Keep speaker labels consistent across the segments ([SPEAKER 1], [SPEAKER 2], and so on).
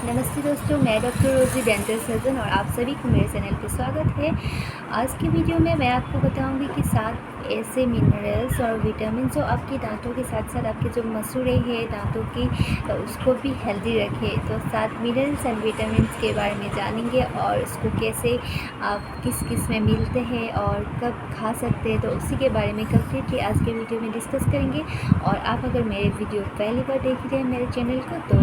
[SPEAKER 1] नमस्ते दोस्तों, मैं डॉक्टर रोजी डेंटल सर्जन और आप सभी को मेरे चैनल पे स्वागत है। आज की वीडियो में मैं आपको बताऊंगी कि 7 ऐसे मिनरल्स और विटामिन जो आपके दांतों के साथ साथ आपके जो मसूड़े हैं दांतों की उसको भी हेल्दी रखे। तो 7 मिनरल्स एंड विटामिन के बारे में जानेंगे और उसको कैसे आप किस किस में मिलते हैं और कब खा सकते हैं, तो उसी के बारे में कम्प्लीटली आज के वीडियो में डिस्कस करेंगे। और आप अगर मेरे वीडियो पहली बार देख रहे हैं मेरे चैनल को, तो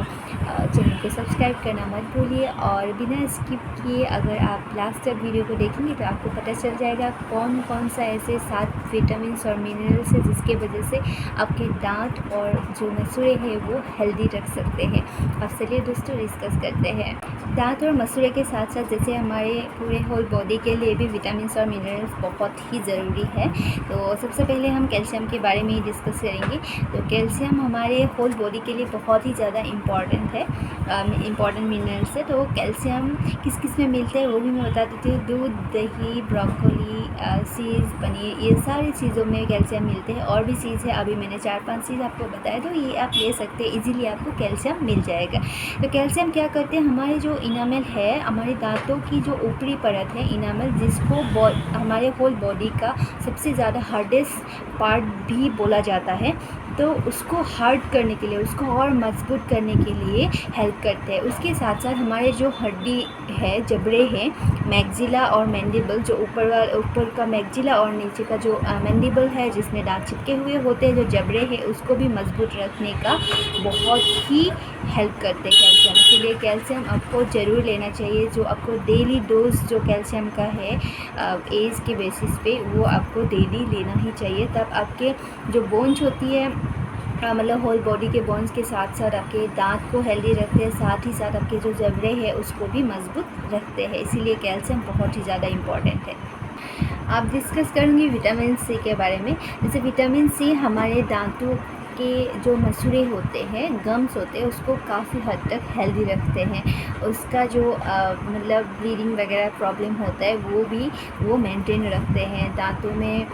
[SPEAKER 1] चैनल को सब्सक्राइब करना मत भूलिए और बिना स्किप किए अगर आप लास्ट तक वीडियो को देखेंगे तो आपको पता चल जाएगा कौन कौन सा ऐसे 7 विटामिन और मिनरल्स है जिसके वजह से आपके दांत और जो मसूड़े हैं वो हेल्दी रख सकते हैं। अब चलिए दोस्तों डिस्कस करते हैं। दांत और मसूड़े के साथ साथ जैसे हमारे पूरे होल बॉडी के लिए भी विटामिन और मिनरल्स बहुत ही ज़रूरी है। तो सबसे पहले हम कैल्शियम के बारे में ही डिस्कस करेंगे। तो कैल्शियम हमारे होल बॉडी के लिए बहुत ही ज़्यादा इम्पॉर्टेंट है, इम्पॉर्टेंट मिनरल्स है। तो कैल्शियम किस किस में मिलते हैं वो भी मैं बता देती हूँ। दूध, दही, ब्रोकोली, चीज़, पनीर, ये सारी चीज़ों में कैल्शियम मिलते हैं। और भी चीज़ है, अभी मैंने 4-5 चीज़ आपको बताया, तो ये आप ले सकते हैं, इजीली आपको कैल्शियम मिल जाएगा। तो कैल्शियम क्या करते हैं, हमारे जो इनामल है, हमारे दांतों की जो ऊपरी परत है इनामल, जिसको हमारे होल बॉडी का सबसे ज़्यादा हार्डेस्ट पार्ट भी बोला जाता है, तो उसको हार्ड करने के लिए, उसको और मजबूत करने के लिए हेल्प करते हैं। उसके साथ साथ हमारे जो हड्डी है, जबड़े हैं, मैक्सिला और मैंडिबल, जो ऊपर का मैक्सिला और नीचे का जो मैंडिबल है जिसमें दांत चिपके हुए होते हैं, जो जबड़े हैं उसको भी मजबूत रखने का बहुत ही हेल्प करते हैं कैल्शियम। इसलिए कैल्शियम आपको ज़रूर लेना चाहिए। जो आपको डेली डोज जो कैल्शियम का है एज के बेसिस पे, वो आपको डेली लेना ही चाहिए। तब आपके जो बोन्स होती है, मतलब होल बॉडी के बोन्स के साथ साथ आपके दांत को हेल्दी रखते हैं, साथ ही साथ आपके जो जबड़े हैं उसको भी मजबूत रखते हैं। इसीलिए कैल्शियम बहुत ही ज़्यादा इम्पॉर्टेंट है। आप डिस्कस करूँगी विटामिन सी के बारे में। जैसे विटामिन सी हमारे दांतों के जो मसूड़े होते हैं, गम्स होते हैं, उसको काफ़ी हद तक हेल्दी रखते हैं। उसका जो मतलब ब्लीडिंग वगैरह प्रॉब्लम होता है वो मेंटेन रखते हैं। दांतों में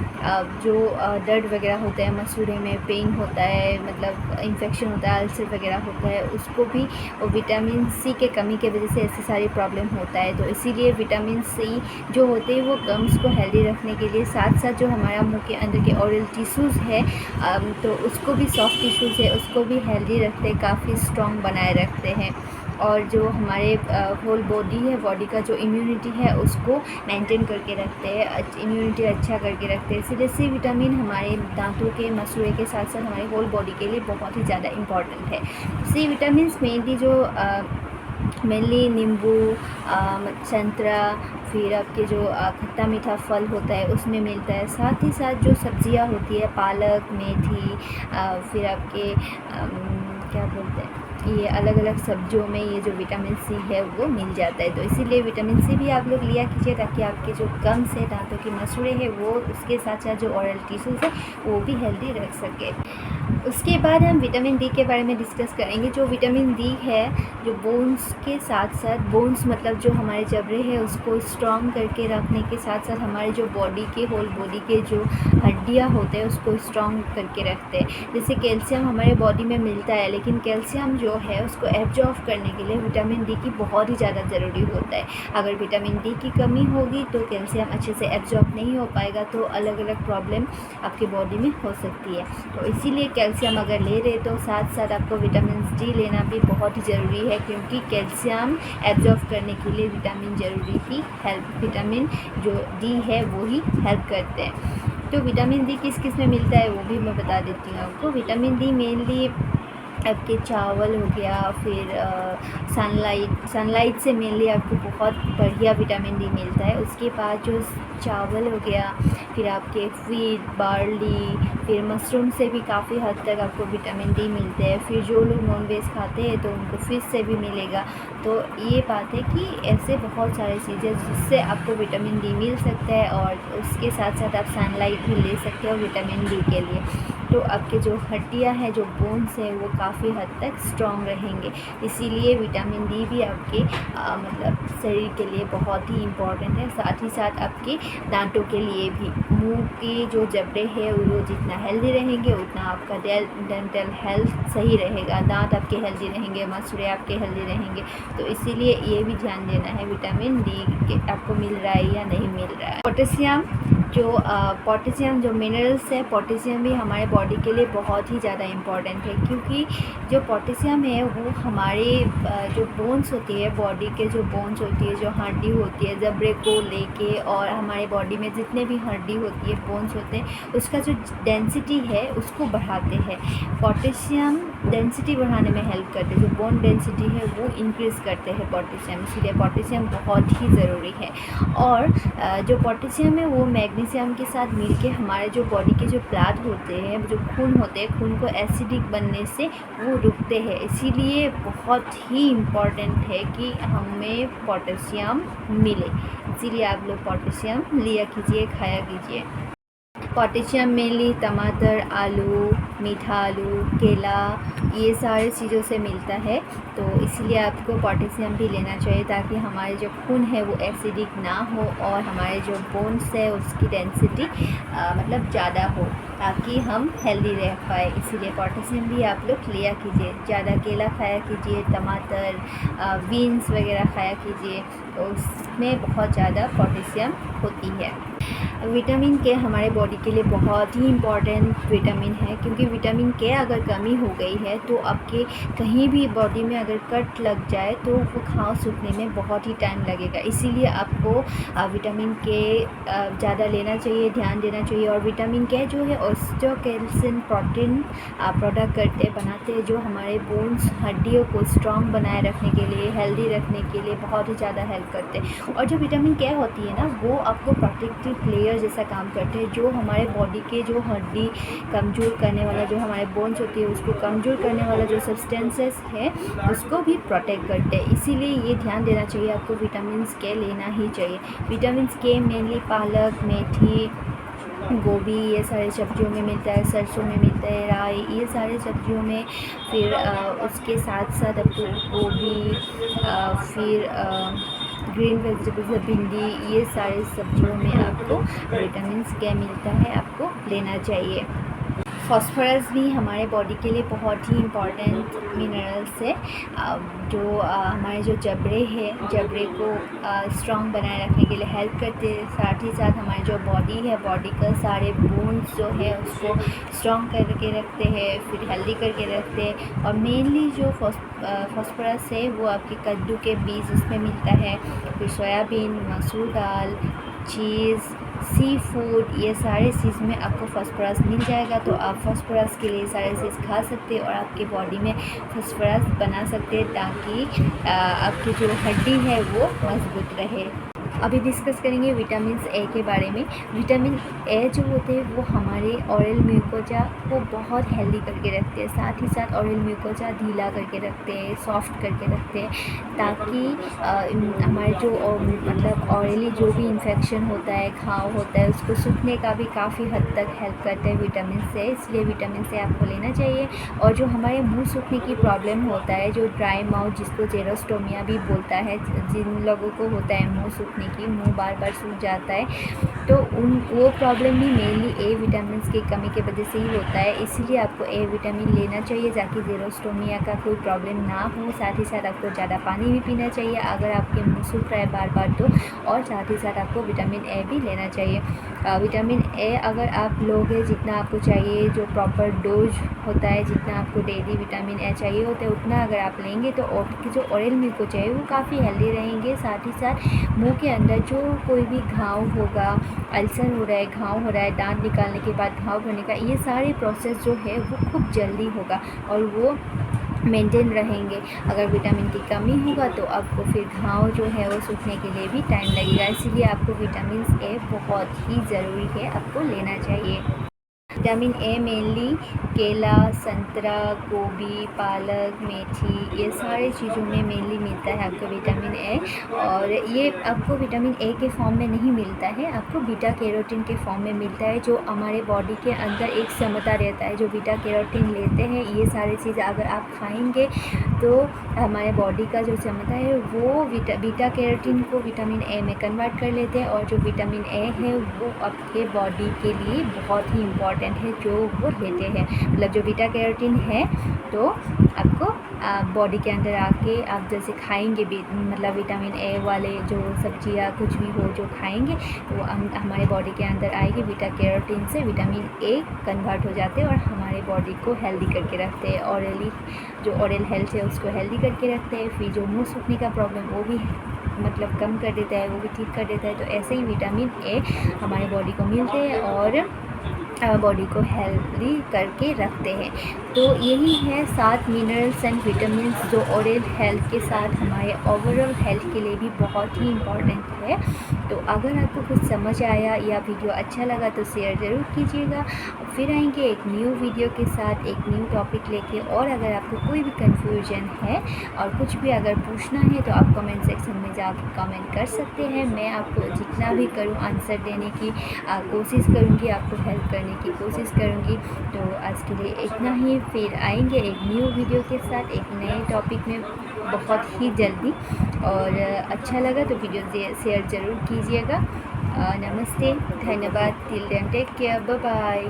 [SPEAKER 1] जो दर्द वगैरह होता है, मसूड़े में पेन होता है, मतलब इन्फेक्शन होता है, अल्सर वगैरह होता है, उसको भी विटामिन सी के कमी के वजह से ऐसी सारी प्रॉब्लम होता है। तो इसीलिए विटामिन सी जो होते हैं वो गम्स को हेल्दी रखने के लिए, साथ साथ जो हमारा मुंह के अंदर के ओरल टिश्यूज़ है, तो उसको भी, सॉफ्ट टिश्यूज़ है, उसको भी हेल्दी रखते हैं, काफ़ी स्ट्रॉन्ग बनाए रखते हैं। और जो हमारे होल बॉडी है, बॉडी का जो इम्यूनिटी है उसको मेंटेन करके रखते हैं, इम्यूनिटी अच्छा करके रखते हैं। इसलिए सी विटामिन हमारे दांतों के मसूड़े के साथ साथ हमारे होल बॉडी के लिए बहुत ही ज़्यादा इम्पॉर्टेंट है। सी विटामिन मेनली जो मेनली नींबू, संतरा, फिर आपके जो खट्टा मीठा फल होता है उसमें मिलता है। साथ ही साथ जो सब्जियां होती है, पालक, मेथी, फिर आपके क्या बोलते हैं, ये अलग अलग सब्जियों में ये जो विटामिन सी है वो मिल जाता है। तो इसीलिए विटामिन सी भी आप लोग लिया कीजिए, ताकि आपके जो गम्स है, दांतों के मसूड़े हैं, वो उसके साथ साथ जो ओरल टिश्यूज़ है वो भी हेल्दी रख सके। उसके बाद हम विटामिन डी के बारे में डिस्कस करेंगे। जो विटामिन डी है, जो बोन्स के साथ साथ, बोन्स मतलब जो हमारे जबड़े हैं उसको स्ट्रॉन्ग करके रखने के साथ साथ हमारे जो बॉडी के, होल बॉडी के जो हड्डियाँ होते हैं उसको स्ट्रॉन्ग करके रखते हैं। जैसे कैल्शियम हमारे बॉडी में मिलता है, लेकिन कैल्शियम जो है उसको एब्जॉर्ब करने के लिए विटामिन डी की बहुत ही ज़्यादा ज़रूरी होता है। अगर विटामिन डी की कमी होगी तो कैल्शियम अच्छे से एब्जॉर्ब नहीं हो पाएगा, तो अलग अलग प्रॉब्लम आपकी बॉडी में हो सकती है। तो इसीलिए कैल्शियम अगर ले रहे तो साथ साथ आपको विटामिन डी लेना भी बहुत ही ज़रूरी है, क्योंकि कैल्शियम एब्जॉर्ब करने के लिए विटामिन ज़रूरी ही विटामिन जो डी है वो ही हेल्प करते हैं। तो विटामिन डी किस किस में मिलता है वो भी मैं बता देती हूँ आपको। विटामिन डी मेनली आपके चावल हो गया, फिर सनलाइट से मेनली आपको बहुत बढ़िया विटामिन डी मिलता है। उसके बाद जो चावल हो गया, फिर आपके व्हीट, बार्ली, फिर मशरूम से भी काफ़ी हद तक आपको विटामिन डी मिलते हैं। फिर जो लोग नॉनवेज खाते हैं तो उनको फिश से भी मिलेगा। तो ये बात है कि ऐसे बहुत सारी चीज़ें जिससे आपको विटामिन डी मिल सकता है, और उसके साथ साथ आप सनलाइट भी ले सकते हो विटामिन डी के लिए। तो आपके जो हड्डियाँ हैं, जो बोन्स हैं, वो काफ़ी हद तक स्ट्रॉन्ग रहेंगे। इसीलिए विटामिन डी भी आपके मतलब शरीर के लिए बहुत ही इम्पॉर्टेंट है। साथ ही साथ आपके दांतों के लिए भी, मुंह के जो जबड़े हैं वो जितना हेल्दी रहेंगे उतना आपका डेंटल हेल्थ सही रहेगा, दांत आपके हेल्दी रहेंगे, मसूड़े आपके हेल्दी रहेंगे। तो इसीलिए ये भी ध्यान देना है विटामिन डी के आपको मिल रहा है या नहीं मिल रहा है। पोटेशियम जो मिनरल्स है, पोटेशियम भी हमारे बॉडी के लिए बहुत ही ज़्यादा इम्पॉर्टेंट है, क्योंकि जो पोटेशियम है वो हमारे जो बोन्स होती है, बॉडी के जो बोन्स होती है, जो हड्डी होती है, जबड़े को लेके और हमारे बॉडी में जितने भी हड्डी होती है, बोन्स होते हैं, उसका जो डेंसिटी है उसको बढ़ाते हैं। पोटेशियम डेंसिटी बढ़ाने में हेल्प करते हैं, जो बोन डेंसिटी है वो इंक्रीज़ करते हैं पोटेशियम, इसलिए पोटेशियम बहुत ही ज़रूरी है। और जो पोटेशियम है वो मैग्नीशियम के साथ मिलके हमारे जो बॉडी के जो ब्लड होते हैं, जो खून होते हैं, खून को एसिडिक बनने से वो रुकते हैं। इसीलिए बहुत ही इम्पॉर्टेंट है कि हमें पोटेशियम मिले, इसीलिए आप लोग पोटेशियम लिया कीजिए, खाया कीजिए। पोटेशियम मेनली टमाटर, आलू, मीठा आलू, केला, ये सारी चीज़ों से मिलता है। तो इसलिए आपको पोटेशियम भी लेना चाहिए ताकि हमारे जो खून है वो एसिडिक ना हो और हमारे जो बोन्स है उसकी डेंसिटी मतलब ज़्यादा हो, ताकि हम हेल्दी रह पाए। इसीलिए पोटेशियम भी आप लोग लिया कीजिए। ज़्यादा केला खाया कीजिए, टमाटर, बीन्स वगैरह खाया कीजिए, तो उसमें बहुत ज़्यादा पोटेशियम होती है। विटामिन के हमारे बॉडी के लिए बहुत ही इम्पॉर्टेंट विटामिन है, क्योंकि विटामिन के अगर कमी हो गई है तो आपके कहीं भी बॉडी में अगर कट लग जाए तो वो घाव सूखने में बहुत ही टाइम लगेगा। इसीलिए आपको विटामिन के ज़्यादा लेना चाहिए, ध्यान देना चाहिए। और विटामिन के जो है ऑस्टियोकैल्सिन प्रोटीन प्रोडक्ट बनाते हैं, जो हमारे बोन्स, हड्डियों को स्ट्रॉन्ग बनाए रखने के लिए, हेल्दी रखने के लिए बहुत ही ज़्यादा हेल्प करते हैं। और जो विटामिन के होती है ना, वो आपको प्रोटेक्टिव लेयर जैसा काम करते हैं, जो हमारे बॉडी के जो हड्डी कमज़ोर करने वाला, जो हमारे बोन्स होती है उसको कमज़ोर करने वाला जो सब्सटेंसेस है उसको भी प्रोटेक्ट करते हैं। इसीलिए ये ध्यान देना चाहिए, आपको विटामिन के लेना ही चाहिए। विटामिन के मेनली पालक, मेथी, गोभी, ये सारे सब्जियों में मिलता है, सरसों में मिलता है, राई, ये सारे सब्जियों में। फिर उसके साथ साथ आपको गोभी, फिर ग्रीन वेजिटेबल्स, भिंडी, ये सारे सब्जियों में आपको विटामिन के मिलता है, आपको लेना चाहिए। फॉस्फोरस भी हमारे बॉडी के लिए बहुत ही इम्पॉर्टेंट मिनरल्स है, जो हमारे जो जबड़े हैं, जबड़े को स्ट्रॉन्ग बनाए रखने के लिए हेल्प करते हैं। साथ ही साथ हमारी जो बॉडी है, बॉडी का सारे बोन्स जो है उसको स्ट्रॉन्ग करके रखते हैं, फिर हेल्दी करके रखते हैं। और मेनली जो फॉस्फोरस है वो आपके कद्दू के बीज उसमें मिलता है, फिर सोयाबीन, मसूर दाल, चीज़, सी फूड, ये सारे चीज़ में आपको फास्फोरस मिल जाएगा। तो आप फास्फोरस के लिए सारे चीज़ खा सकते हैं और आपके बॉडी में फास्फोरस बना सकते हैं, ताकि आपकी जो हड्डी है वो मजबूत रहे। अभी डिस्कस करेंगे विटामिन ए के बारे में। विटामिन ए जो होते हैं वो हमारे ओरल म्यूकोजा को बहुत हेल्दी करके रखते हैं, साथ ही साथ ओरल म्यूकोजा ढीला करके रखते हैं, सॉफ्ट करके रखते हैं, ताकि हमारे जो मतलब ओरली जो भी इन्फेक्शन होता है, घाव होता है, उसको सूखने का भी काफ़ी हद तक हेल्प करते हैं विटामिन से। इसलिए विटामिन से आपको लेना चाहिए। और जो हमारे मुँह सूखने की प्रॉब्लम होता है, जो ड्राई माउथ जिसको जेरोस्टोमिया भी बोलता है, जिन लोगों को होता है मुँह सूखने की, मुंह बार बार सूख जाता है, तो वो प्रॉब्लम भी मेनली ए विटामिन की कमी के वजह से ही होता है। इसीलिए आपको ए विटामिन लेना चाहिए ताकि जेरोस्टोमिया का कोई प्रॉब्लम ना हो। साथ ही साथ आपको ज़्यादा पानी भी पीना चाहिए अगर आपके मुंह सूख रहा है बार बार तो। और साथ ही साथ आपको विटामिन ए भी लेना चाहिए। विटामिन ए अगर आप लोगे जितना आपको चाहिए, जो प्रॉपर डोज होता है, जितना आपको डेली विटामिन ए चाहिए होता है, उतना अगर आप लेंगे तो आपकी जो ओरल म्यूको चाहिए वो काफ़ी हेल्दी रहेंगे। साथ ही साथ मुंह के अंदर जो कोई भी घाव होगा, अल्सर हो रहा है, घाव हो रहा है, दांत निकालने के बाद घाव होने का, ये सारे प्रोसेस जो है वो खूब जल्दी होगा और वो मेंटेन रहेंगे। अगर विटामिन की कमी होगा तो आपको फिर घाव जो है वो सूखने के लिए भी टाइम लगेगा। इसीलिए आपको विटामिन ए बहुत ही ज़रूरी है, आपको लेना चाहिए। विटामिन ए मेनली केला, संतरा, गोभी, पालक, मेथी, ये सारी चीज़ों में मेनली मिलता है आपको विटामिन ए। और ये आपको विटामिन ए के फॉर्म में नहीं मिलता है, आपको बीटा कैरोटीन के फॉर्म में मिलता है, जो हमारे बॉडी के अंदर एक क्षमता रहता है। जो बीटा कैरोटीन लेते हैं, ये सारी चीज़ अगर आप खाएंगे तो हमारे बॉडी का जो क्षमता है वो बीटा कैरोटीन को विटामिन ए में कन्वर्ट कर लेते हैं। और जो विटामिन ए है वो आपके बॉडी के लिए बहुत ही इम्पॉर्टेंट है, जो वो लेते हैं। मतलब जो बीटा कैरोटीन है तो आपको बॉडी के अंदर आके आप जैसे खाएंगे मतलब विटामिन ए वाले जो सब्जियां कुछ भी हो जो खाएंगे तो हमारे बॉडी के अंदर आएगी। बीटा कैरोटीन से विटामिन ए कन्वर्ट हो जाते हैं और हमारे बॉडी को हेल्दी करके रखते हैं। ओरल हेल्थ है उसको हेल्दी करके रखते हैं। फिर जो मुंह सूखने का प्रॉब्लम वो भी मतलब कम कर देता है, वो भी ठीक कर देता है। तो ऐसे ही विटामिन ए हमारे बॉडी को मिलते हैं और बॉडी को हेल्दी करके रखते हैं। तो यही है 7 मिनरल्स एंड विटामिन्स जो ओरल हेल्थ के साथ हमारे ओवरऑल हेल्थ के लिए भी बहुत ही इम्पॉर्टेंट है। तो अगर आपको कुछ समझ आया या वीडियो अच्छा लगा तो शेयर ज़रूर कीजिएगा। फिर आएंगे एक न्यू वीडियो के साथ, एक न्यू टॉपिक लेके। और अगर आपको कोई भी कन्फ्यूजन है और कुछ भी अगर पूछना है तो आप कमेंट सेक्शन में जाकर कमेंट कर सकते हैं। मैं आपको जितना भी करूँ आंसर देने की कोशिश करूँगी, आपको हेल्प करने की कोशिश करूँगी। तो आज के लिए इतना ही, फिर आएंगे एक न्यू वीडियो के साथ एक नए टॉपिक में बहुत ही जल्दी। और अच्छा लगा तो वीडियो शेयर ज़रूर कीजिएगा। नमस्ते, धन्यवाद, till then take care, bye bye.